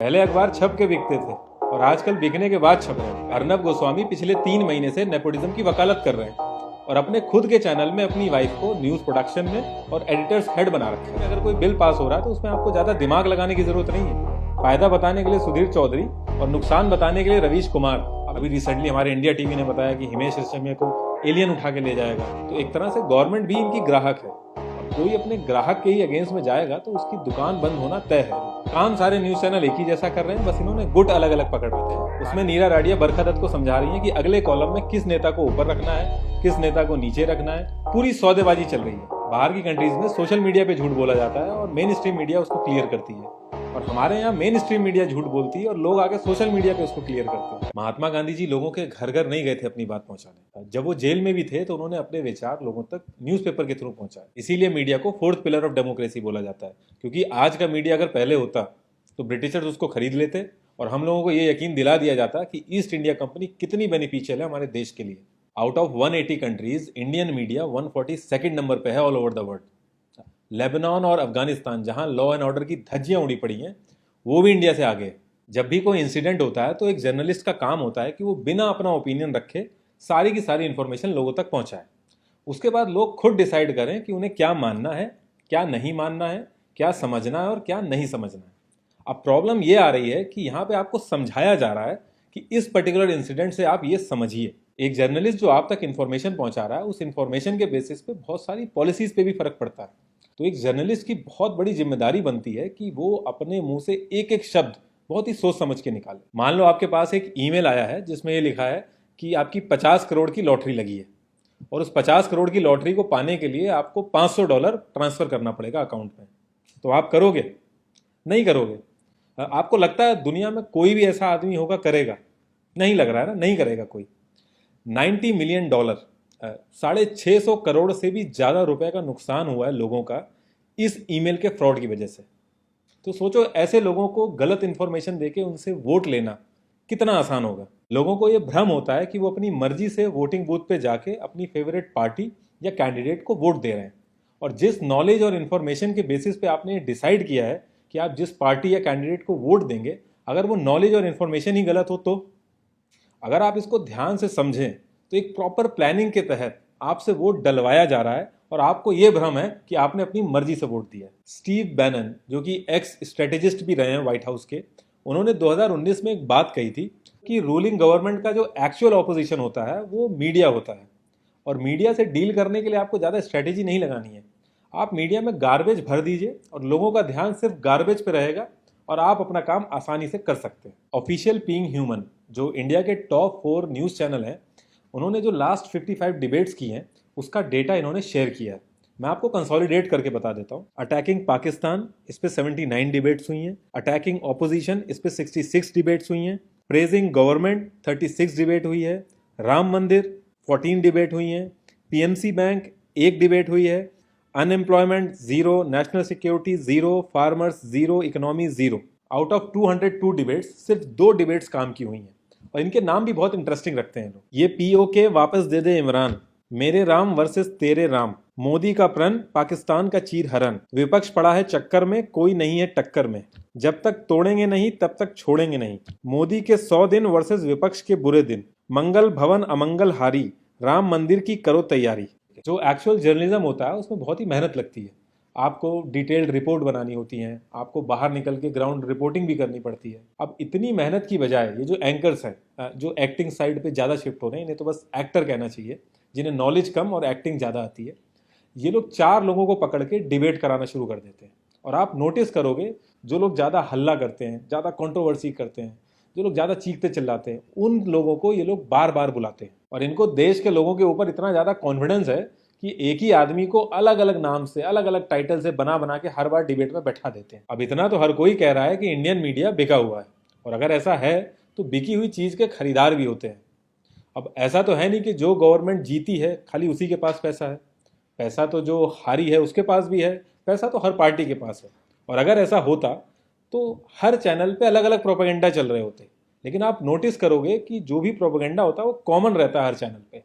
पहले अखबार छप के बिकते थे और आजकल बिकने के बाद छप रहे हैं। अर्नब गोस्वामी पिछले 3 महीने से नेपोटिज्म की वकालत कर रहे हैं और अपने खुद के चैनल में अपनी वाइफ को न्यूज प्रोडक्शन में और एडिटर्स हेड बना रखा है। अगर कोई बिल पास हो रहा है तो उसमें आपको ज्यादा दिमाग लगाने की जरूरत नहीं है। फायदा बताने के लिए सुधीर चौधरी और नुकसान बताने के लिए रवीश कुमार। अभी रिसेंटली हमारे इंडिया टीवी ने बताया कि हिमेश रेशमिया को एलियन उठा के ले जाएगा। तो एक तरह से गवर्नमेंट भी इनकी ग्राहक है। कोई अपने ग्राहक के ही अगेंस्ट में जाएगा तो उसकी दुकान बंद होना तय है। काम सारे न्यूज चैनल एक ही जैसा कर रहे हैं, बस इन्होंने गुट अलग अलग पकड़ रखे हैं। उसमें नीरा राडिया बरखा दत्त को समझा रही है कि अगले कॉलम में किस नेता को ऊपर रखना है, किस नेता को नीचे रखना है। पूरी सौदेबाजी चल रही है। बाहर की कंट्रीज में सोशल मीडिया पे झूठ बोला जाता है और मेन स्ट्रीम मीडिया उसको क्लियर करती है, और हमारे यहाँ मेन स्ट्रीम मीडिया झूठ बोलती है और लोग आगे सोशल मीडिया पे उसको क्लियर करते हैं। महात्मा गांधी जी लोगों के घर घर नहीं गए थे अपनी बात पहुंचाने। जब वो जेल में भी थे तो उन्होंने अपने विचार लोगों तक न्यूज़पेपर के थ्रू पहुंचाए। इसीलिए मीडिया को फोर्थ पिलर ऑफ डेमोक्रेसी बोला जाता है, क्योंकि आज का मीडिया अगर पहले होता तो ब्रिटिशर्स उसको खरीद लेते और हम लोगों को ये यकीन दिला दिया जाता कि ईस्ट इंडिया कंपनी कितनी बेनिफिशियल है हमारे देश के लिए। Out of 180 countries Indian media 142 number पे है all over the world. Lebanon और अफगानिस्तान, जहां लॉ एंड ऑर्डर की धज्जियां उड़ी पड़ी हैं, वो भी इंडिया से आगे है। जब भी कोई इंसिडेंट होता है तो एक जर्नलिस्ट का काम होता है कि वो बिना अपना ओपिनियन रखे सारी की सारी इंफॉर्मेशन लोगों तक पहुंचाए। उसके बाद लोग खुद डिसाइड करें कि उन्हें क्या मानना है, क्या नहीं मानना है, क्या समझना है और क्या नहीं समझना है। अब प्रॉब्लम ये आ रही है कि यहाँ पे आपको समझाया जा रहा है कि इस पर्टिकुलर इंसिडेंट से आप ये समझिए। एक जर्नलिस्ट जो आप तक इंफॉर्मेशन पहुंचा रहा है, उस इंफॉर्मेशन के बेसिस पे बहुत सारी पॉलिसीज पे भी फर्क पड़ता है। तो एक जर्नलिस्ट की बहुत बड़ी जिम्मेदारी बनती है कि वो अपने मुंह से एक एक शब्द बहुत ही सोच समझ के निकाले। मान लो आपके पास एक ईमेल आया है जिसमें ये लिखा है कि आपकी 50 करोड़ की लॉटरी लगी है और उस 50 करोड़ की लॉटरी को पाने के लिए आपको $500 ट्रांसफर करना पड़ेगा अकाउंट में। तो आप करोगे? नहीं करोगे। आपको लगता है दुनिया में कोई भी ऐसा आदमी होगा करेगा? नहीं लग रहा है ना, नहीं करेगा कोई। $90 मिलियन, 650 करोड़ से भी ज्यादा रुपए का नुकसान हुआ है लोगों का इस ईमेल के फ्रॉड की वजह से। तो सोचो, ऐसे लोगों को गलत इंफॉर्मेशन देके उनसे वोट लेना कितना आसान होगा। लोगों को यह भ्रम होता है कि वो अपनी मर्जी से वोटिंग बूथ पे जाके अपनी फेवरेट पार्टी या कैंडिडेट को वोट दे रहे हैं, और जिस नॉलेज और इन्फॉर्मेशन के बेसिस पे आपने डिसाइड किया है कि आप जिस पार्टी या कैंडिडेट को वोट देंगे, अगर वो नॉलेज और इन्फॉर्मेशन ही गलत हो तो। अगर आप इसको ध्यान से समझें तो एक प्रॉपर प्लानिंग के तहत आपसे वोट डलवाया जा रहा है और आपको यह भ्रम है कि आपने अपनी मर्जी से वोट दिया है। स्टीव बैनन, जो कि एक्स स्ट्रेटेजिस्ट भी रहे हैं व्हाइट हाउस के, उन्होंने 2019 में एक बात कही थी कि रूलिंग गवर्नमेंट का जो एक्चुअल ऑपोजिशन होता है वो मीडिया होता है, और मीडिया से डील करने के लिए आपको ज़्यादा स्ट्रेटेजी नहीं लगानी है। आप मीडिया में गार्बेज भर दीजिए और लोगों का ध्यान सिर्फ गार्बेज पे रहेगा और आप अपना काम आसानी से कर सकते हैं। ऑफिशियल पीइंग ह्यूमन, जो इंडिया के टॉप 4 न्यूज़ चैनल हैं, उन्होंने जो लास्ट 55 डिबेट्स की हैं उसका डेटा इन्होंने शेयर किया है। मैं आपको कंसोलिडेट करके बता देता हूँ। अटैकिंग पाकिस्तान, इस पे 79 डिबेट्स हुई हैं। अटैकिंग ऑपोजिशन, इस पे 66 डिबेट्स हुई हैं। प्रेजिंग गवर्नमेंट 36 डिबेट हुई है। राम मंदिर 14 डिबेट हुई हैं। पीएमसी बैंक 1 डिबेट हुई है। Unemployment 0, national security 0, farmers 0, economy 0। Out of 202 debates सिर्फ 2 डिबेट्स काम की हुई हैं, और इनके नाम भी बहुत इंटरेस्टिंग रखते हैं लोग। ये पीओके वापस दे दे इमरान, मेरे राम वर्सेस तेरे राम, मोदी का प्रण, पाकिस्तान का चीर हरण, विपक्ष पड़ा है चक्कर में, कोई नहीं है टक्कर में, जब तक तोड़ेंगे नहीं तब तक छोड़ेंगे नहीं, मोदी के 100 दिन वर्सेस विपक्ष के बुरे दिन, मंगल भवन अमंगल हारी, राम मंदिर की करो तैयारी। जो एक्चुअल जर्नलिज्म होता है उसमें बहुत ही मेहनत लगती है। आपको डिटेल्ड रिपोर्ट बनानी होती है, आपको बाहर निकल के ग्राउंड रिपोर्टिंग भी करनी पड़ती है। अब इतनी मेहनत की बजाय ये जो एंकर्स हैं, जो एक्टिंग साइड पे ज़्यादा शिफ्ट हो रहे हैं, इन्हें तो बस एक्टर कहना चाहिए, जिन्हें नॉलेज कम और एक्टिंग ज़्यादा आती है, ये लोग 4 लोगों को पकड़ के डिबेट कराना शुरू कर देते हैं। और आप नोटिस करोगे, जो लोग ज़्यादा हल्ला करते हैं, ज़्यादा कंट्रोवर्सी करते हैं, जो लोग ज़्यादा चीखते चिल्लाते हैं, उन लोगों को ये लोग बार बार बुलाते हैं। और इनको देश के लोगों के ऊपर इतना ज़्यादा कॉन्फिडेंस है कि एक ही आदमी को अलग अलग नाम से, अलग अलग टाइटल से बना बना के हर बार डिबेट में बैठा देते हैं। अब इतना तो हर कोई कह रहा है कि इंडियन मीडिया बिका हुआ है, और अगर ऐसा है तो बिकी हुई चीज़ के खरीदार भी होते हैं। अब ऐसा तो है नहीं कि जो गवर्नमेंट जीती है खाली उसी के पास पैसा है। पैसा तो जो हारी है उसके पास भी है, पैसा तो हर पार्टी के पास है। और अगर ऐसा होता तो हर चैनल पे अलग अलग प्रोपेगेंडा चल रहे होते। लेकिन आप नोटिस करोगे कि जो भी प्रोपेगेंडा होता है वो कॉमन रहता है हर चैनल पे।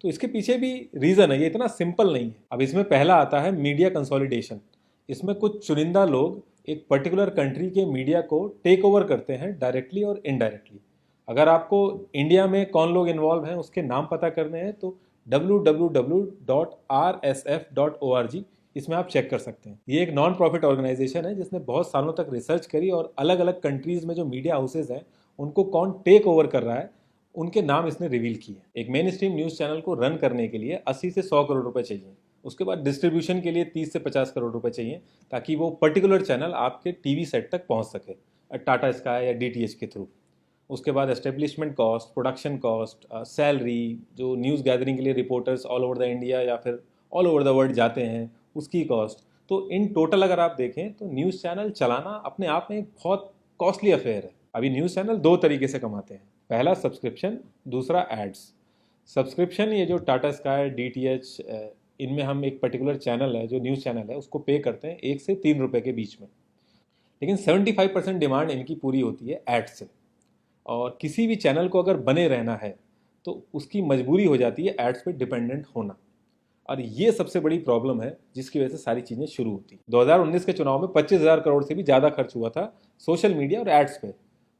तो इसके पीछे भी रीज़न है, ये इतना सिंपल नहीं है। अब इसमें पहला आता है मीडिया कंसोलिडेशन। इसमें कुछ चुनिंदा लोग एक पर्टिकुलर कंट्री के मीडिया को टेक ओवर करते हैं डायरेक्टली और इनडायरेक्टली। अगर आपको इंडिया में कौन लोग इन्वॉल्व हैं उसके नाम पता करने हैं तो www.rsf.org इसमें आप चेक कर सकते हैं। ये एक नॉन प्रॉफिट ऑर्गेनाइजेशन है जिसने बहुत सालों तक रिसर्च करी और अलग अलग कंट्रीज में जो मीडिया हाउसेज हैं उनको कौन टेक ओवर कर रहा है उनके नाम इसने रिवील किए। एक मेन स्ट्रीम न्यूज़ चैनल को रन करने के लिए 80 से 100 करोड़ रुपए चाहिए। उसके बाद डिस्ट्रीब्यूशन के लिए 30 से 50 करोड़ रुपए चाहिए ताकि वो पर्टिकुलर चैनल आपके टीवी सेट तक पहुंच सके टाटा स्काई या डीटीएच के थ्रू। उसके बाद establishment cost, production cost, salary, जो न्यूज़ गैदरिंग के लिए reporters all over the India या फिर ऑल ओवर द वर्ल्ड जाते हैं उसकी कॉस्ट। तो इन टोटल अगर आप देखें तो न्यूज़ चैनल चलाना अपने आप में एक बहुत कॉस्टली अफेयर है। अभी न्यूज़ चैनल दो तरीके से कमाते हैं, पहला सब्सक्रिप्शन, दूसरा एड्स। सब्सक्रिप्शन ये जो टाटा स्काई, डीटीएच, इनमें हम एक पर्टिकुलर चैनल है जो न्यूज़ चैनल है उसको पे करते हैं 1 से 3 रुपए के बीच में, लेकिन 75% डिमांड इनकी पूरी होती है एड्स से। और किसी भी चैनल को अगर बने रहना है तो उसकी मजबूरी हो जाती है एड्स पे डिपेंडेंट होना, और ये सबसे बड़ी प्रॉब्लम है जिसकी वजह से सारी चीज़ें शुरू होती। 2019 के चुनाव में 25,000 करोड़ से भी ज़्यादा खर्च हुआ था सोशल मीडिया और एड्स पे।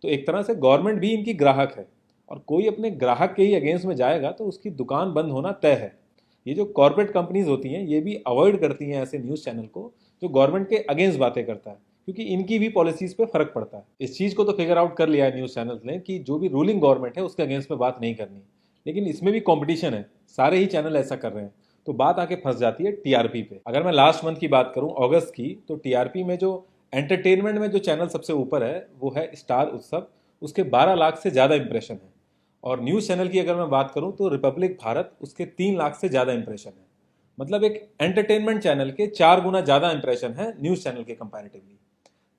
तो एक तरह से गवर्नमेंट भी इनकी ग्राहक है, और कोई अपने ग्राहक के ही अगेंस्ट में जाएगा तो उसकी दुकान बंद होना तय है। ये जो कॉर्पोरेट कंपनीज होती हैं ये भी अवॉइड करती हैं ऐसे न्यूज़ चैनल को जो गवर्नमेंट के अगेंस्ट बातें करता है, क्योंकि इनकी भी पॉलिसीज पे फर्क पड़ता है। इस चीज़ को तो फिगर आउट कर लिया है न्यूज़ चैनल्स ने कि जो भी रूलिंग गवर्नमेंट है उसके अगेंस्ट में बात नहीं करनी, लेकिन इसमें भी कंपटीशन है, सारे ही चैनल ऐसा कर रहे हैं, तो बात आके फंस जाती है टीआरपी पे। अगर मैं लास्ट मंथ की बात करूं, अगस्त की, तो टीआरपी में जो एंटरटेनमेंट में जो चैनल सबसे ऊपर है वो है स्टार उत्सव, उसके 12 लाख से ज़्यादा इंप्रेशन है। और न्यूज़ चैनल की अगर मैं बात करूं तो रिपब्लिक भारत, उसके 3 लाख से ज़्यादा इंप्रेशन है। मतलब एक एंटरटेनमेंट चैनल के 4 गुना ज़्यादा इंप्रेशन है न्यूज़ चैनल के कंपैरेटिवली।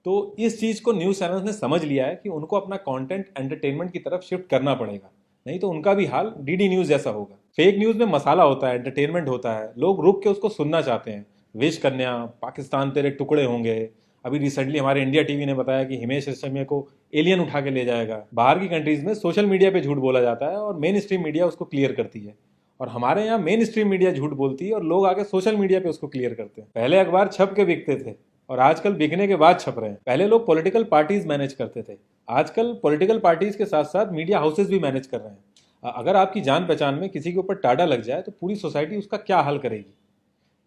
तो इस चीज़ को न्यूज़ चैनल्स ने समझ लिया है कि उनको अपना कंटेंट एंटरटेनमेंट की तरफ शिफ्ट करना पड़ेगा, नहीं तो उनका भी हाल डीडी न्यूज़ जैसा होगा। फेक न्यूज़ में मसाला होता है, एंटरटेनमेंट होता है, लोग रुक के उसको सुनना चाहते हैं। विश कन्या, पाकिस्तान तेरे टुकड़े होंगे, अभी रिसेंटली हमारे इंडिया टीवी ने बताया कि हिमेश रेशमिया को एलियन उठा के ले जाएगा। बाहर की कंट्रीज में सोशल मीडिया पे झूठ बोला जाता है और मेन स्ट्रीम मीडिया उसको क्लियर करती है, और हमारे यहाँ मेन स्ट्रीम मीडिया झूठ बोलती है और लोग आके सोशल मीडिया पे उसको क्लियर करते हैं। पहले अखबार छप के बिकते थे और आजकल बिकने के बाद छप रहे हैं। पहले लोग पॉलिटिकल पार्टीज मैनेज करते थे, आजकल पॉलिटिकल पार्टीज के साथ साथ मीडिया हाउसेज भी मैनेज कर रहे हैं। अगर आपकी जान पहचान में किसी के ऊपर टाडा लग जाए तो पूरी सोसाइटी उसका क्या हाल करेगी,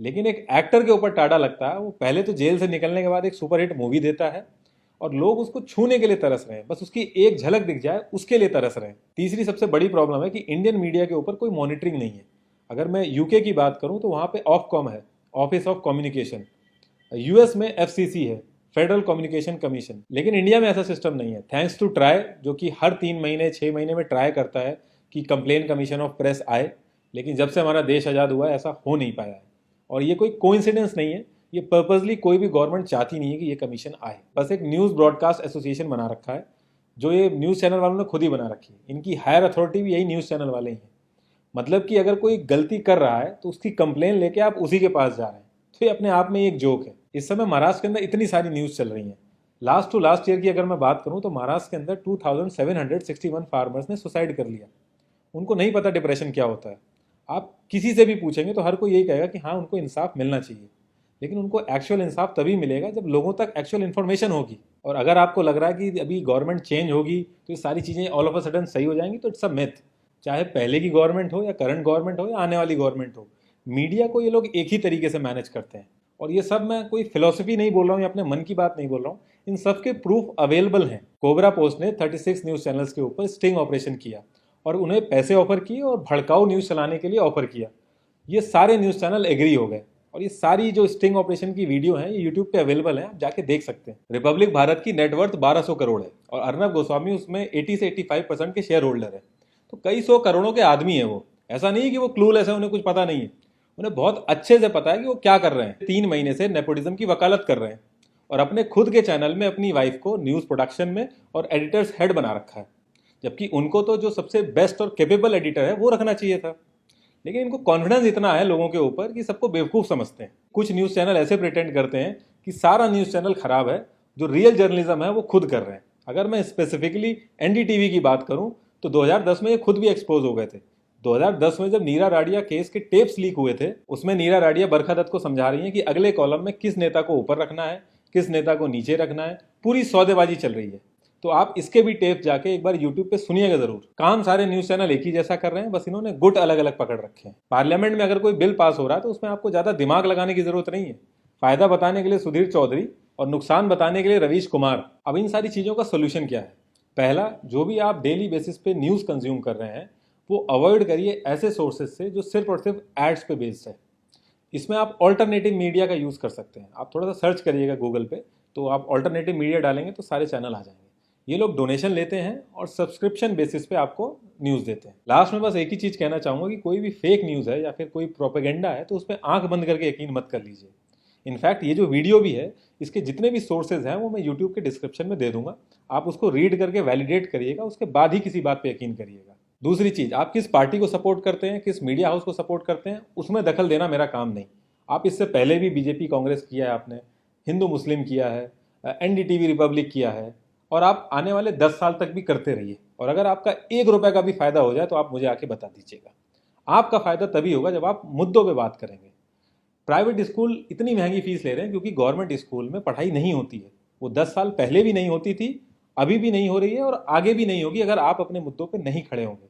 लेकिन एक एक्टर के ऊपर टाडा लगता है, वो पहले तो जेल से निकलने के बाद एक सुपरहिट मूवी देता है और लोग उसको छूने के लिए तरस रहे हैं, बस उसकी एक झलक दिख जाए उसके लिए तरस रहे हैं। तीसरी सबसे बड़ी प्रॉब्लम है कि इंडियन मीडिया के ऊपर कोई मॉनिटरिंग नहीं है। अगर मैं यूके की बात करूं तो वहां पे ऑफकॉम है, ऑफिस ऑफ कम्युनिकेशन। यूएस में एफसीसी है, फेडरल कम्युनिकेशन कमीशन, लेकिन इंडिया में ऐसा सिस्टम नहीं है। थैंक्स टू ट्राई, जो कि हर 3 महीने 6 महीने में ट्राई करता है कि कंप्लेन कमीशन ऑफ प्रेस आए, लेकिन जब से हमारा देश आज़ाद हुआ है ऐसा हो नहीं पाया है। और ये कोई कोइंसिडेंस नहीं है, ये पर्पजली कोई भी गवर्नमेंट चाहती नहीं है कि ये कमीशन आए। बस एक न्यूज़ ब्रॉडकास्ट एसोसिएशन बना रखा है, जो ये न्यूज़ चैनल वालों ने खुद ही बना रखी है। इनकी हायर अथॉरिटी भी यही न्यूज़ चैनल वाले ही हैं। मतलब कि अगर कोई गलती कर रहा है तो उसकी कंप्लेन लेके आप उसी के पास जा रहे हैं, तो ये अपने आप में एक जोक है। इस समय महाराष्ट्र के अंदर इतनी सारी न्यूज़ चल रही हैं। लास्ट टू लास्ट ईयर की अगर मैं बात करूं तो महाराष्ट्र के अंदर 2761 फार्मर्स ने सुसाइड कर लिया। उनको नहीं पता डिप्रेशन क्या होता है। आप किसी से भी पूछेंगे तो हर कोई यही कहेगा कि हाँ, उनको इंसाफ मिलना चाहिए, लेकिन उनको एक्चुअल इंसाफ तभी मिलेगा जब लोगों तक एक्चुअल इन्फॉर्मेशन होगी। और अगर आपको लग रहा है कि अभी गवर्नमेंट चेंज होगी तो ये सारी चीज़ें ऑल ऑफ अ सडन सही हो जाएंगी, तो इट्स अ मिथ। चाहे पहले की गवर्नमेंट हो या करंट गवर्नमेंट हो या आने वाली गवर्नमेंट हो, मीडिया को ये लोग एक ही तरीके से मैनेज करते हैं। और ये सब मैं कोई फिलोसफी नहीं बोल रहा हूँ या अपने मन की बात नहीं बोल रहा हूँ, इन सब के प्रूफ अवेलेबल हैं। कोबरा पोस्ट ने 36 न्यूज़ चैनल्स के ऊपर स्टिंग ऑपरेशन किया और उन्हें पैसे ऑफर किए और भड़काऊ न्यूज़ चलाने के लिए ऑफर किया। ये सारे न्यूज़ चैनल एग्री हो गए और ये सारी जो स्टिंग ऑपरेशन की वीडियो हैं ये यूट्यूब पे अवेलेबल है, आप जाके देख सकते हैं। रिपब्लिक भारत की नेटवर्थ 1200 करोड़ है और अर्नब गोस्वामी उसमें 80 से 85% के शेयर होल्डर है। तो कई सौ करोड़ों के आदमी है वो। ऐसा नहीं है कि वो क्लूलेस है, उन्हें कुछ पता नहीं है, उन्हें बहुत अच्छे से पता है कि वो क्या कर रहे हैं। 3 महीने से नेपोटिज्म की वकालत कर रहे हैं और अपने खुद के चैनल में अपनी वाइफ को न्यूज़ प्रोडक्शन में और एडिटर्स हेड बना रखा है, जबकि उनको तो जो सबसे बेस्ट और कैपेबल एडिटर है वो रखना चाहिए था। लेकिन इनको कॉन्फिडेंस इतना है लोगों के ऊपर कि सबको बेवकूफ़ समझते हैं। कुछ न्यूज़ चैनल ऐसे प्रिटेंड करते हैं कि सारा न्यूज़ चैनल खराब है, जो रियल जर्नलिज्म है वो खुद कर रहे हैं। अगर मैं स्पेसिफिकली एनडीटीवी की बात करूं तो 2010 में ये खुद भी एक्सपोज हो गए थे। 2010 में जब नीरा राडिया केस के टेप्स लीक हुए थे, उसमें नीरा राडिया बरखा दत्त को समझा रही हैं कि अगले कॉलम में किस नेता को ऊपर रखना है, किस नेता को नीचे रखना है, पूरी सौदेबाजी चल रही है। तो आप इसके भी टेप जाके एक बार यूट्यूब पे सुनिएगा जरूर। काम सारे न्यूज चैनल एक ही जैसा कर रहे हैं, बस इन्होंने गुट अलग अलग पकड़ रखे हैं। पार्लियामेंट में अगर कोई बिल पास हो रहा है तो उसमें आपको ज्यादा दिमाग लगाने की जरूरत नहीं है। फायदा बताने के लिए सुधीर चौधरी और नुकसान बताने के लिए रवीश कुमार। अब इन सारी चीजों का सोल्यूशन क्या है? पहला, जो भी आप डेली बेसिस पे न्यूज कंज्यूम कर रहे हैं वो अवॉइड करिए ऐसे सोर्सेज से जो सिर्फ और सिर्फ एड्स पे बेस्ड है। इसमें आप ऑल्टरनेटिव मीडिया का यूज कर सकते हैं। आप थोड़ा सा सर्च करिएगा गूगल पे, तो आप ऑल्टरनेटिव मीडिया डालेंगे तो सारे चैनल आ जाएंगे। ये लोग डोनेशन लेते हैं और सब्सक्रिप्शन बेसिस पे आपको न्यूज़ देते हैं। लास्ट में बस एक ही चीज़ कहना चाहूँगा कि कोई भी फेक न्यूज़ है या फिर कोई प्रोपेगेंडा है तो उसमें आंख बंद करके यकीन मत कर लीजिए। इनफैक्ट ये जो वीडियो भी है, इसके जितने भी सोर्सेज हैं वो मैं यूट्यूब के डिस्क्रिप्शन में दे दूंगा। आप उसको रीड करके वैलिडेट करिएगा, उसके बाद ही किसी बात पे यकीन करिएगा। दूसरी चीज़, आप किस पार्टी को सपोर्ट करते हैं, किस मीडिया हाउस को सपोर्ट करते हैं, उसमें दखल देना मेरा काम नहीं। आप इससे पहले भी बीजेपी कांग्रेस किया है, आपने हिंदू मुस्लिम किया है, एनडीटीवी रिपब्लिक किया है, और आप आने वाले 10 साल तक भी करते रहिए। और अगर आपका 1 रुपए का भी फायदा हो जाए तो आप मुझे आके बता दीजिएगा। आपका फायदा तभी होगा जब आप मुद्दों पे बात करेंगे। प्राइवेट स्कूल इतनी महंगी फीस ले रहे हैं क्योंकि गवर्नमेंट स्कूल में पढ़ाई नहीं होती है। वो 10 साल पहले भी नहीं होती थी, अभी भी नहीं हो रही है और आगे भी नहीं होगी अगर आप अपने मुद्दों पे नहीं खड़े होंगे।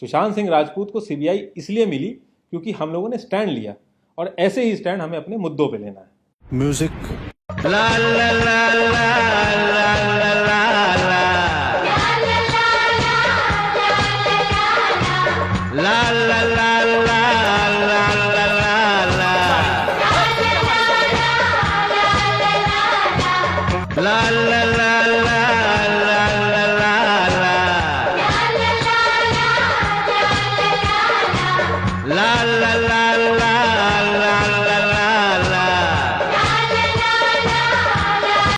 सुशांत सिंह राजपूत को सीबीआई इसलिए मिली क्योंकि हम लोगों ने स्टैंड लिया, और ऐसे ही स्टैंड हमें अपने मुद्दों पे लेना है। म्यूजिक ला ला ला ला ला ला ला ला ला ला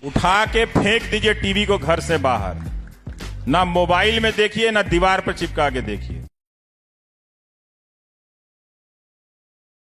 उठा के फेंक दीजिए टीवी को घर से बाहर। ना मोबाइल में देखिए, ना दीवार पर चिपका के देखिए।